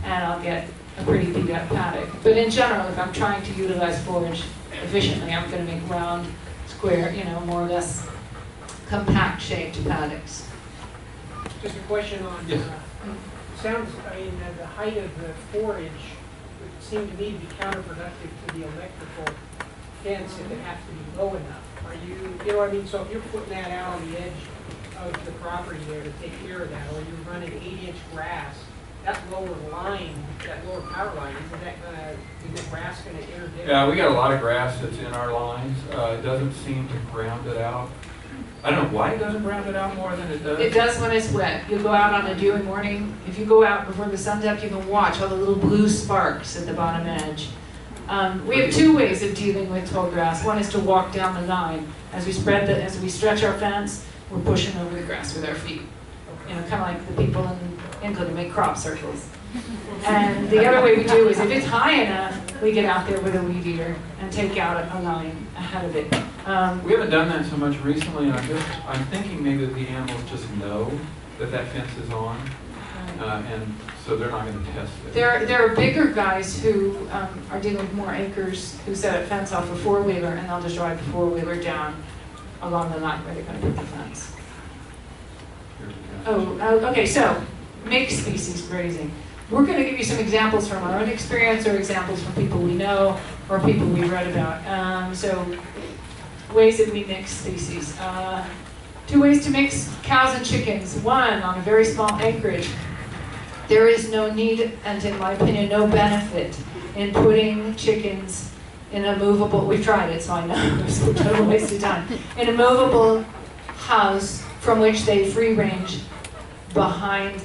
and I'll get a pretty beat up paddock. But in general, if I'm trying to utilize forage efficiently, I'm going to make round, square, more or less compact shaped paddocks. Just a question on, Yes. sounds, the height of the forage would seem to me to be counterproductive to the electrical fence if it has to be low enough? Are you know what I mean? So if you're putting that out on the edge of the property there to take care of that, or you're running 8-inch grass, that lower line, that lower power line, is the grass gonna interdict? Yeah, we got a lot of grass that's in our lines. It doesn't seem to ground it out. I don't know why it doesn't ground it out more than it does. It does when it's wet. You go out on a dewy morning. If you go out before the sun's up, you can watch all the little blue sparks at the bottom edge. We have two ways of dealing with tall grass. One is to walk down the line. As we stretch our fence, we're pushing over the grass with our feet. You know, kind of like the people in England who make crop circles. And the other way we do is if it's high enough, we get out there with a weed eater and take out a line ahead of it. We haven't done that so much recently, and I'm thinking maybe that the animals just know that that fence is on, and so they're not going to test it. There are bigger guys who are dealing with more acres who set a fence off a four-wheeler, and they'll just drive the four-wheeler down along the line where they're going to put the fence. Okay, so mixed species grazing. We're going to give you some examples from our own experience or examples from people we know or people we read about. So ways that we mix species. Two ways to mix cows and chickens. One, on a very small acreage. There is no need, and in my opinion, no benefit in putting chickens in a movable, we've tried it, so I know it's a total waste of time, in a movable house from which they free range behind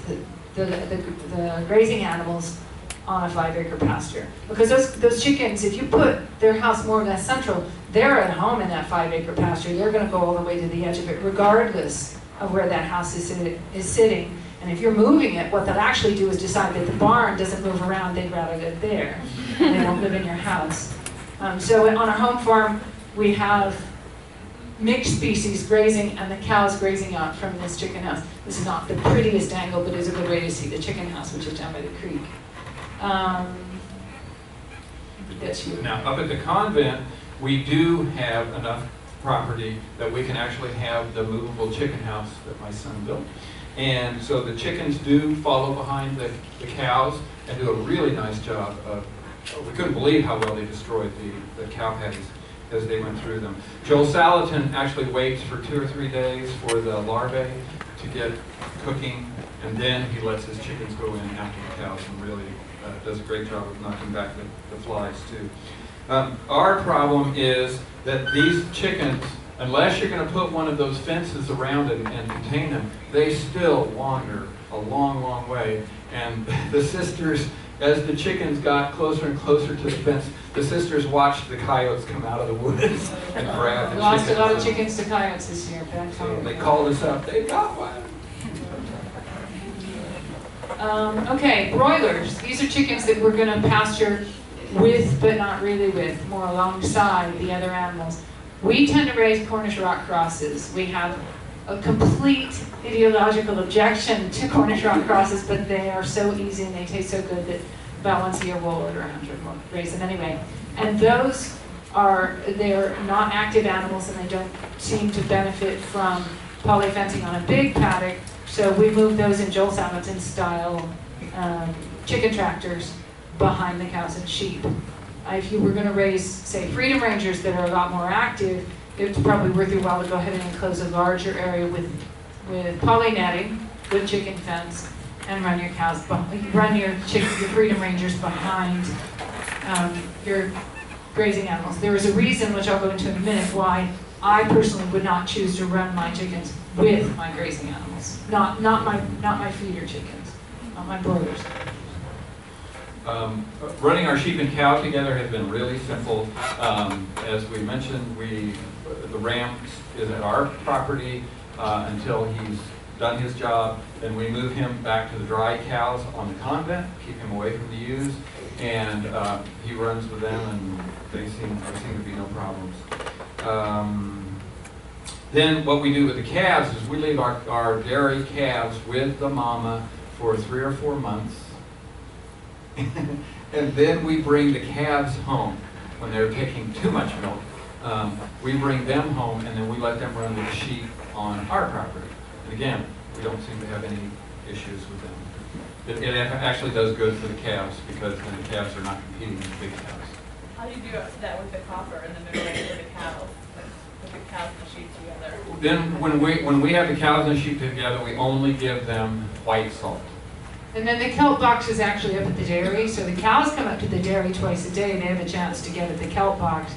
the grazing animals on a 5-acre pasture. Because those chickens, if you put their house more or less central, they're at home in that 5-acre pasture. They're going to go all the way to the edge of it, regardless of where that house is sitting. And if you're moving it, what they'll actually do is decide that the barn doesn't move around, they'd rather live there. And they won't live in your house. So on our home farm, we have mixed species grazing and the cows grazing out from this chicken house. This is not the prettiest angle, but it's a good way to see the chicken house, which is down by the creek. That's you. Now, up at the convent, we do have enough property that we can actually have the movable chicken house that my son built. And so the chickens do follow behind the cows and do a really nice job of, we couldn't believe how well they destroyed the cow patties as they went through them. Joel Salatin actually waits for 2 or 3 days for the larvae to get cooking, and then he lets his chickens go in after the cows and really does a great job of knocking back the flies too. Our problem is that these chickens, unless you're going to put one of those fences around it and contain them, they still wander a long, long way. And the sisters, as the chickens got closer and closer to the fence, the sisters watched the coyotes come out of the woods and grab the chickens. Lost a lot of chickens to coyotes this year. So they called us up. They got one. Okay, broilers. These are chickens that we're going to pasture with, but not really with, more alongside the other animals. We tend to raise Cornish rock crosses. We have a complete ideological objection to Cornish rock crosses, but they are so easy and they taste so good that about once a year we'll order 100 more, raise them anyway. And those they're not active animals and they don't seem to benefit from polyfencing on a big paddock. So we move those in Joel Salatin style chicken tractors behind the cows and sheep. If you were going to raise, say, Freedom Rangers that are a lot more active, it's probably worth your while to go ahead and enclose a larger area with poly netting, with chicken fence, and run your cows, run your Freedom Rangers behind your grazing animals. There is a reason, which I'll go into in a minute, why I personally would not choose to run my chickens with my grazing animals, not my feeder chickens, not my broilers. Running our sheep and cow together has been really simple. As we mentioned, the ram is at our property until he's done his job. Then we move him back to the dry cows on the convent, keep him away from the ewes, and he runs with them, and there seem to be no problems. Then what we do with the calves is we leave our dairy calves with the mama for 3 or 4 months. And then we bring the calves home when they're taking too much milk. We bring them home and then we let them run with the sheep on our property. And again, we don't seem to have any issues with them. It actually does good for the calves because then the calves are not competing with the big cows. How do you do that with the copper and then maybe like with the cows? Like with the cows and the sheep together? Then when we have the cows and sheep together, we only give them white salt. And then the kelp box is actually up at the dairy, so the cows come up to the dairy twice a day, and they have a chance to get at the kelp box.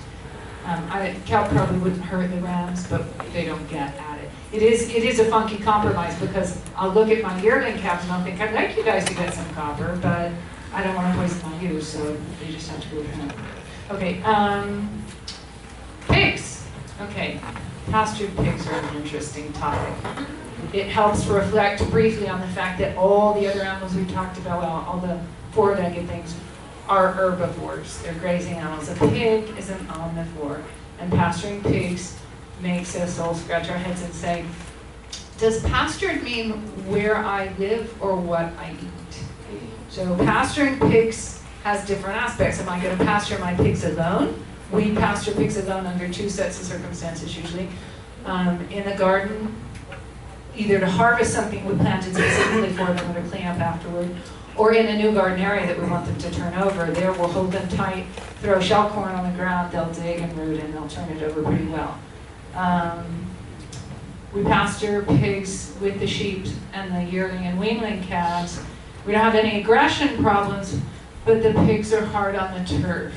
Kelp probably wouldn't hurt the rams, but they don't get at it. It is a funky compromise, because I'll look at my yearling calves and I'll think, I'd like you guys to get some copper, but I don't want to poison my ewes, so they just have to go with him. Okay, pigs. Okay, pastured pigs are an interesting topic. It helps to reflect briefly on the fact that all the other animals we talked about, well, all the four-legged things, are herbivores. They're grazing animals. A pig is an omnivore, and pasturing pigs makes us all scratch our heads and say, does pastured mean where I live or what I eat? So pasturing pigs has different aspects. Am I going to pasture my pigs alone? We pasture pigs alone under two sets of circumstances usually. In the garden, either to harvest something we planted specifically for them or to clean up afterward, or in a new garden area that we want them to turn over. There we'll hold them tight, throw shell corn on the ground, they'll dig and root, and they'll turn it over pretty well. We pasture pigs with the sheep and the yearling and weanling calves. We don't have any aggression problems, but the pigs are hard on the turf.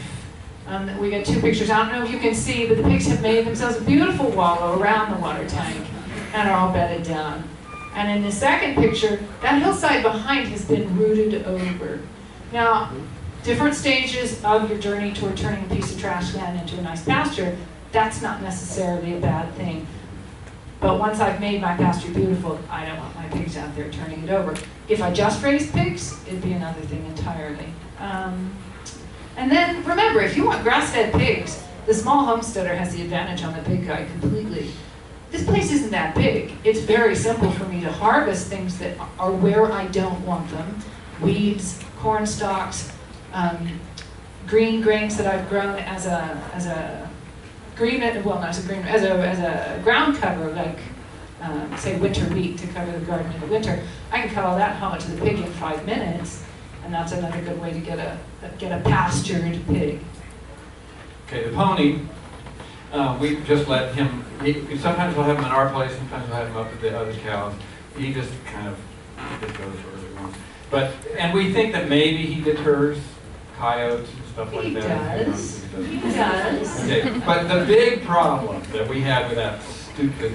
We got two pictures. I don't know if you can see, but the pigs have made themselves a beautiful wallow around the water tank and are all bedded down. And in the second picture, that hillside behind has been rooted over. Now, different stages of your journey toward turning a piece of trash land into a nice pasture, that's not necessarily a bad thing. But once I've made my pasture beautiful, I don't want my pigs out there turning it over. If I just raised pigs, it'd be another thing entirely. And then remember, if you want grass-fed pigs, the small homesteader has the advantage on the big guy completely. This place isn't that big. It's very simple for me to harvest things that are where I don't want them. Weeds, corn stalks, green grains that I've grown as a ground cover, like say winter wheat to cover the garden in the winter. I can cut all that home to the pig in 5 minutes, and that's another good way to get a pastured pig. Okay, the pony, we just let him, sometimes we'll have him in our place, sometimes we'll have him up at the other cows. He just kind of just goes wherever he wants. And we think that maybe he deters coyotes and stuff like that. He does. Okay, but the big problem that we had with that stupid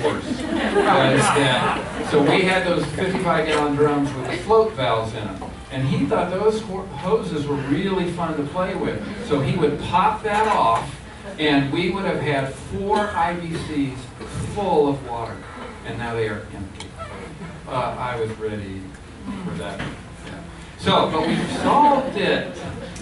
horse was that, so we had those 55-gallon drums with the float valves in them. And he thought those hoses were really fun to play with. So he would pop that off, and we would have had 4 IBCs full of water. And now they are empty. I was ready for that. Yeah. So, but we solved it.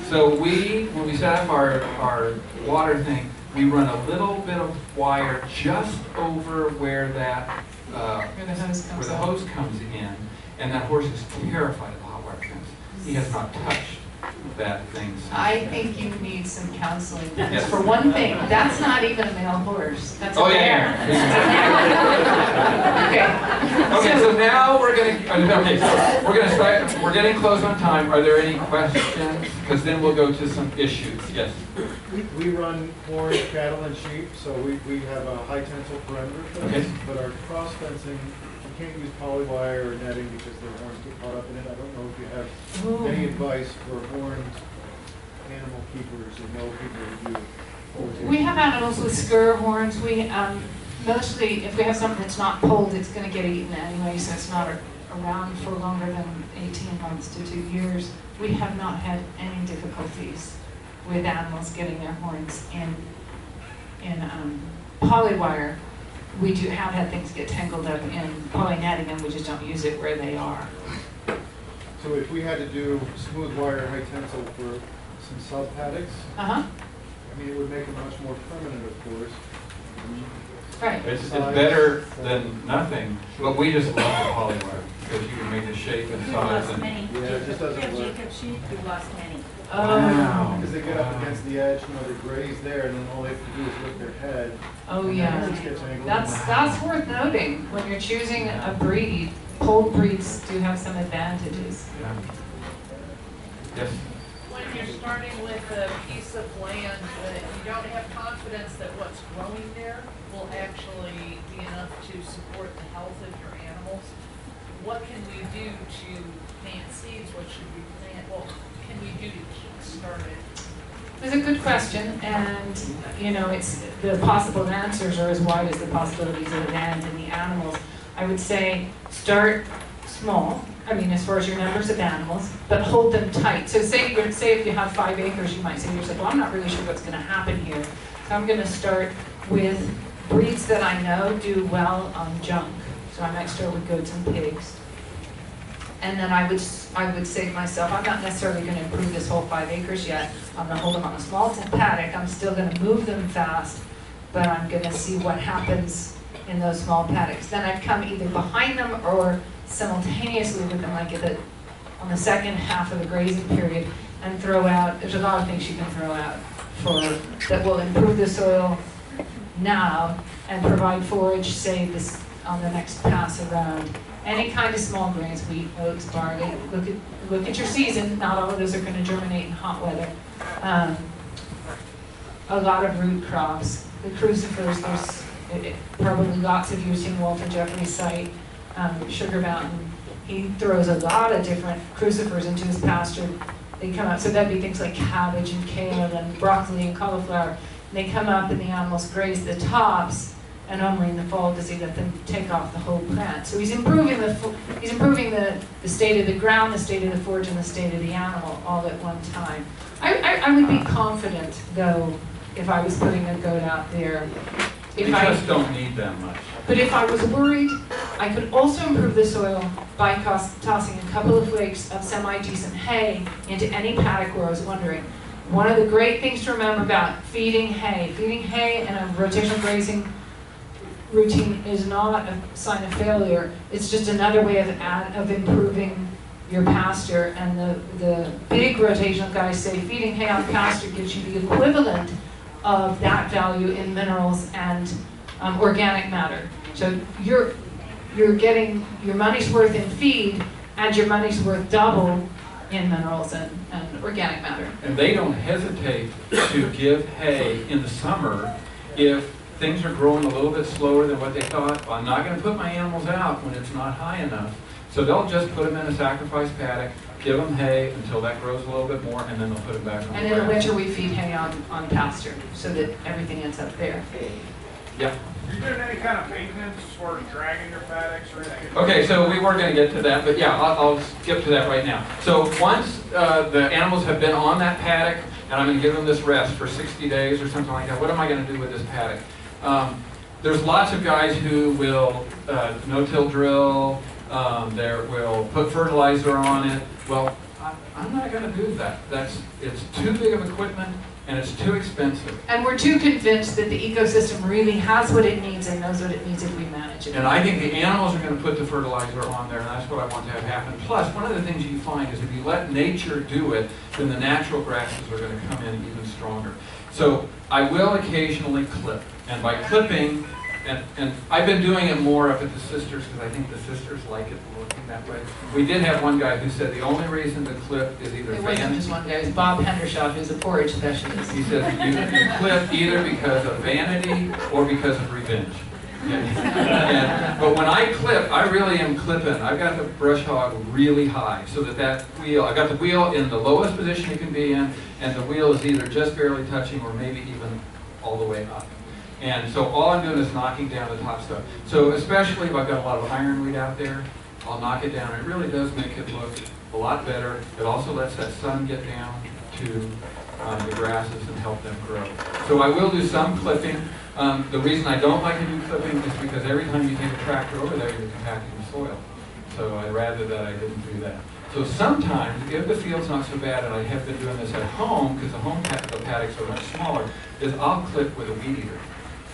So when we set up our water thing, we run a little bit of wire just over where that where the hose comes in, and that horse is terrified of the hot wire fence. He has not touched that thing since. I think you need some counseling. Yes. For one thing, that's not even a male horse. That's a Oh, mare. yeah. Okay. Okay, so now we're gonna start. We're getting close on time. Are there any questions? Because then we'll go to some issues. Yes. We run corn, cattle, and sheep, so we have a high tensile perimeter fence, Okay. but our cross fencing, you can't use polywire or netting because their horns get caught up in it. I don't know if you have any advice for horned animal keepers or no people who do. We have animals with scur horns. We mostly, if we have something that's not pulled, it's going to get eaten anyway, so it's not around for longer than 18 months to 2 years. We have not had any difficulties with animals getting their horns in polywire. We do have had things get tangled up in poly netting, and we just don't use it where they are. So if we had to do smooth wire high tensile for some sub paddocks, I mean, it would make it much more permanent, of course. Right. It's better than nothing, but we just love the polywire because you can make the shape and size. And Yeah, it just doesn't work. We've lost many. Wow. Because they get up against the edge, they graze there, and then all they have to do is lift their head. Oh and yeah. their horns get tangled. That's worth noting. When you're choosing a breed, pulled breeds do have some advantages. Yeah. Yes. One of your you're starting with a piece of land that you don't have confidence that what's growing there will actually be enough to support the health of your animals, what can we do to plant seeds? What should we plant? What can we do to kickstart it? It's a good question, and you know, it's the possible answers are as wide as the possibilities of the land and the animals. I would say start small. I mean, as far as your numbers of animals, but hold them tight. So say if you have 5 acres, you might say to yourself, well, I'm not really sure what's going to happen here. So I'm going to start with breeds that I know do well on junk. So I might start with goats and pigs. And then I would say to myself, I'm not necessarily going to improve this whole 5 acres yet. I'm going to hold them on a small paddock. I'm still going to move them fast, but I'm going to see what happens in those small paddocks. Then I'd come either behind them or simultaneously with them, like on the second half of the grazing period, and throw out. There's a lot of things you can throw out that will improve the soil now and provide forage, say this on the next pass around. Any kind of small grains, wheat, oats, barley. Look at your season. Not all of those are going to germinate in hot weather. A lot of root crops. The crucifers, there's probably lots of you have seen Walter Jeffrey's site, Sugar Mountain. He throws a lot of different crucifers into his pasture. They come up, so that'd be things like cabbage and kale and broccoli and cauliflower. And they come up and the animals graze the tops, and only in the fall does he let them take off the whole plant. So he's improving the state of the ground, the state of the forage, and the state of the animal all at one time. I would be confident, though, if I was putting a goat out there. You just don't need that much. But if I was worried, I could also improve the soil by tossing a couple of flakes of semi-decent hay into any paddock where I was wandering. One of the great things to remember about feeding hay and a rotational grazing routine is not a sign of failure. It's just another way of improving your pasture. And the big rotational guys say feeding hay on pasture gives you the equivalent of that value in minerals and organic matter. So you're getting your money's worth in feed and your money's worth double in minerals and organic matter. And they don't hesitate to give hay in the summer if things are growing a little bit slower than what they thought. I'm not going to put my animals out when it's not high enough. So they'll just put them in a sacrifice paddock, give them hay until that grows a little bit more, and then they'll put them back on the And in the winter we feed hay on pasture so that everything ends up there. Yeah. Are you doing any kind of maintenance for dragging your paddocks or anything? Okay, so we were going to get to that, but yeah, I'll skip to that right now. So once the animals have been on that paddock, and I'm going to give them this rest for 60 days or something like that, what am I going to do with this paddock? There's lots of guys who will no-till drill, will put fertilizer on it. Well, I'm not going to do that. It's too big of equipment and it's too expensive. And we're too convinced that the ecosystem really has what it needs and knows what it needs if we manage it. And I think the animals are going to put the fertilizer on there, and that's what I want to have happen. Plus, one of the things you find is if you let nature do it, then the natural grasses are going to come in even stronger. So I will occasionally clip, and by clipping, and I've been doing it more up at the sisters because I think the sisters like it looking that way. We did have one guy who said the only reason to clip is either It wasn't just one guy, it was Bob Hendershot, who's a forage specialist. He says you clip either because of vanity or because of revenge. But when I clip, I really am clipping. I've got the brush hog really high so that wheel, I've got the wheel in the lowest position it can be in, and the wheel is either just barely touching or maybe even all the way up. And so all I'm doing is knocking down the top stuff. So especially if I've got a lot of ironweed out there, I'll knock it down. It really does make it look a lot better. It also lets that sun get down to the grasses and help them grow. So I will do some clipping. The reason I don't like to do clipping is because every time you take a tractor over there, you're compacting the soil. So I'd rather that I didn't do that. So sometimes, if the field's not so bad, and I have been doing this at home, because the home paddocks are much smaller, is I'll clip with a weed eater.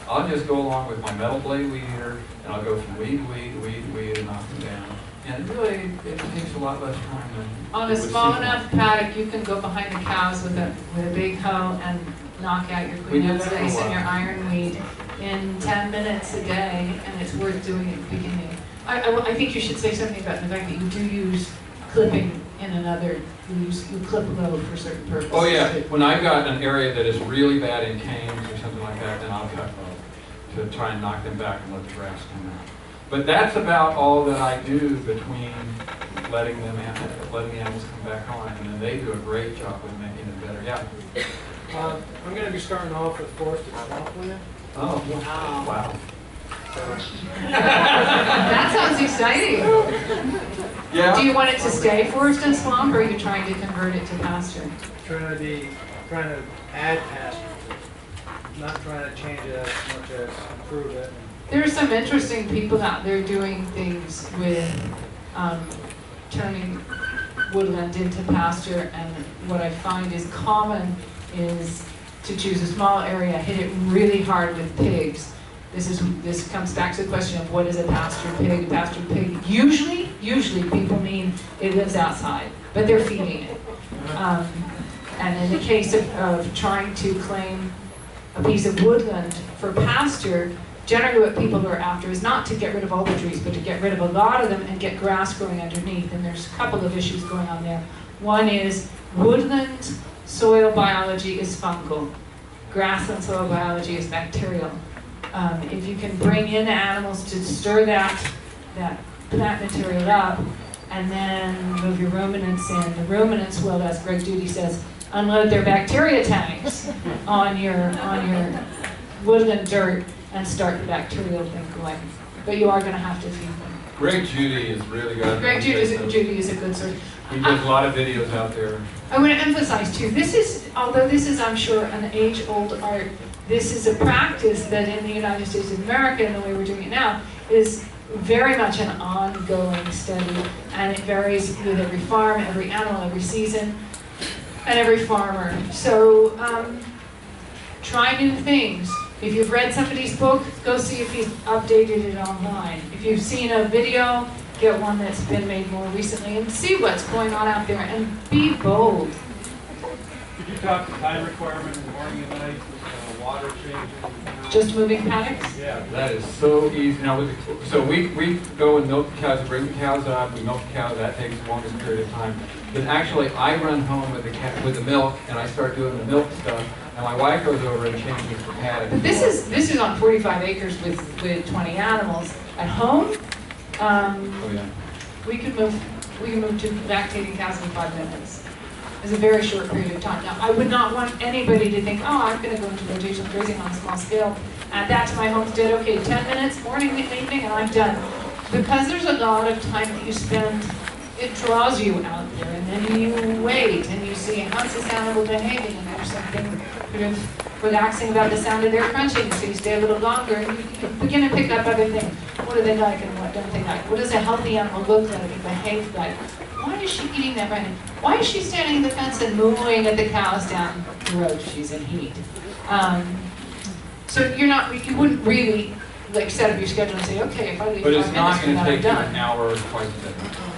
I'll just go along with my metal blade weed eater, and I'll go from weed, and knock them down. And really, it takes a lot less time than On a small enough paddock, you can go behind the cows with a big hoe and knock out your We did queen that for a space and while. your ironweed in 10 minutes a day, and it's worth doing at the beginning. I think you should say something about the fact that you do use clipping in another, you clip low for certain purposes. Oh yeah, when I've got an area that is really bad in canes or something like that, then I'll cut low to try and knock them back and let the grass come out. But that's about all that I do between letting the animals come back on, and then they do a great job of making it better. Yeah. I'm going to be starting off with forested swampland. Oh, wow. That sounds exciting. Yeah. Do you want it to stay forest and swamp, or are you trying to convert it to pasture? Trying to add pasture. Not trying to change it as much as improve it. There are some interesting people out there doing things with turning woodland into pasture, and what I find is common is to choose a small area, hit it really hard with pigs. This comes back to the question of what is a pasture pig. A pasture pig, usually people mean it lives outside, but they're feeding it. And in the case of trying to claim a piece of woodland for pasture, generally what people are after is not to get rid of all the trees, but to get rid of a lot of them and get grass growing underneath. And there's a couple of issues going on there. One is woodland soil biology is fungal. Grassland soil biology is bacterial. If you can bring in animals to stir that plant material up, and then move your ruminants in, the ruminants will, as Greg Judy says, unload their bacteria tanks on your woodland dirt and start the bacterial thing going. But you are going to have to feed them. Greg Judy is really good. Greg Judy is a good source. He does a lot of videos out there. I want to emphasize too, although this is, I'm sure, an age-old art, this is a practice that in the United States of America, and the way we're doing it now, is very much an ongoing study, and it varies with every farm, every animal, every season, and every farmer. So try new things. If you've read somebody's book, go see if he's updated it online. If you've seen a video, get one that's been made more recently and see what's going on out there, and be bold. Could you talk the time requirement in the morning and night, water changes? Just moving paddocks? Yeah. That is so easy. Now, so we go and milk the cows, bring the cows up, we milk the cows. That takes the longest period of time. Then actually, I run home with the milk, and I start doing the milk stuff. And my wife goes over and changes the paddock. But this is on 45 acres with 20 animals. At home, Oh yeah. we can move 2 lactating cows in 5 minutes. It's a very short period of time. Now, I would not want anybody to think, oh, I'm going to go into rotational grazing on a small scale, add that to my homestead, okay, 10 minutes, morning, evening, and I'm done. Because there's a lot of time that you spend, it draws you out there, and then you wait, and you see how's this animal behaving, and there's something sort of relaxing about the sound of their crunching, so you stay a little longer, and you begin to pick up other things. What do they like and what don't they like? What does a healthy animal look like and behave like? Why is she eating that right now? Why is she standing in the fence and mooing at the cows down the road? She's in heat. So you wouldn't really like set up your schedule and say, okay, if I leave 5 But minutes it's not from going to that, I'm take you done. an hour or twice a day.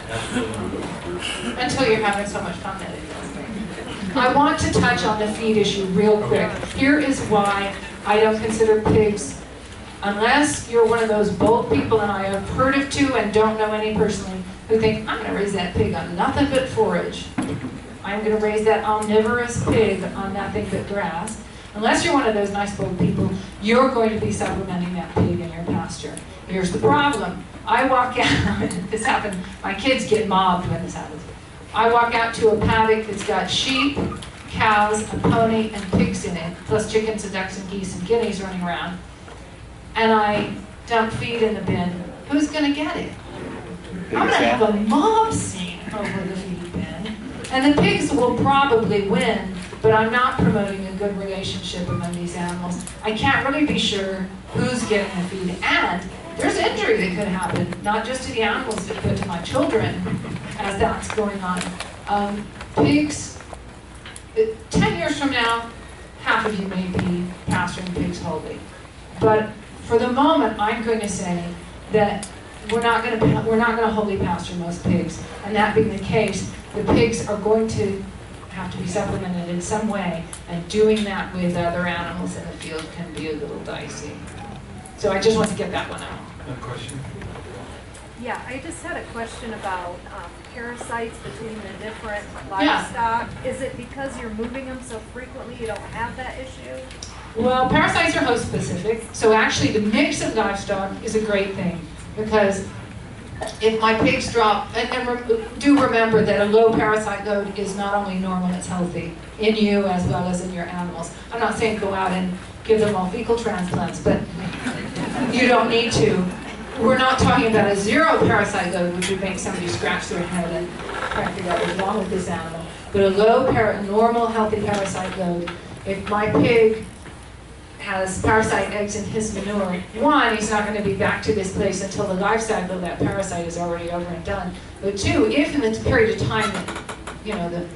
That's really Until you're having so much fun that it does. I want to touch on the feed issue real quick. Here is why I don't consider pigs, unless you're one of those bold people, and I have heard of 2 and don't know any personally, who think, I'm going to raise that pig on nothing but forage. I'm going to raise that omnivorous pig on nothing but grass. Unless you're one of those nice bold people, you're going to be supplementing that pig in your pasture. Here's the problem. I walk out, this happened, my kids get mobbed when this happens. I walk out to a paddock that's got sheep, cows, a pony, and pigs in it, plus chickens and ducks and geese and guineas running around. And I dump feed in the bin. Who's going to get it? I'm going to have a mob scene over the feed bin. And the pigs will probably win, but I'm not promoting a good relationship among these animals. I can't really be sure who's getting the feed. And there's injury that could happen, not just to the animals, but to my children as that's going on. Pigs, 10 years from now, half of you may be pasturing pigs wholly. But for the moment, I'm going to say that we're not going to wholly pasture most pigs. And that being the case, the pigs are going to have to be supplemented in some way, and doing that with other animals in the field can be a little dicey. So I just want to get that one out. a question. Yeah, I just had a question about parasites between the different livestock. Is it because you're moving them so frequently you don't have that issue? Well, parasites are host specific, so actually the mix of livestock is a great thing, because if my pigs drop, do remember that a low parasite load is not only normal, it's healthy in you as well as in your animals. I'm not saying go out and give them all fecal transplants, but you don't need to. We're not talking about a zero parasite load, which would make somebody scratch their head and try to figure out what's wrong with this animal. But a low, normal, healthy parasite load, if my pig has parasite eggs in his manure, one, he's not going to be back to this place until the life cycle of that parasite is already over and done. But two, if in the period of time that, you know, the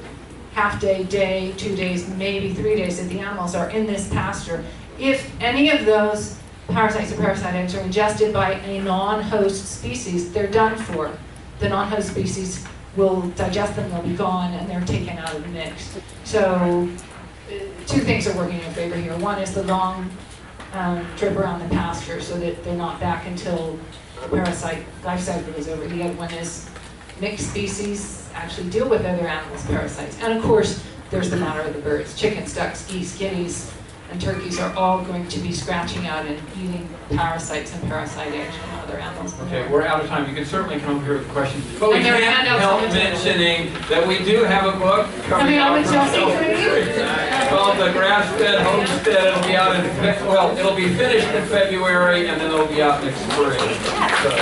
half day, 2 days, maybe 3 days that the animals are in this pasture, if any of those parasites or parasite eggs are ingested by a non-host species, they're done for. The non-host species will digest them, they'll be gone, and they're taken out of the mix. So two things are working in favor here. One is the long trip around the pasture so that they're not back until the parasite life cycle is over. The other one is mixed species actually deal with other animals' parasites. And of course, there's the matter of the birds. Chickens, ducks, geese, guineas, and turkeys are all going to be scratching out and eating parasites and parasite eggs from other animals. Okay, we're out of time. You can certainly come here with questions. But we And there are can't handouts on help the table. mentioning that we do have a book coming out from Chelsea called The Grass-Fed Homestead. It'll be out in, well, it'll be finished in February, and then it'll be out next spring. So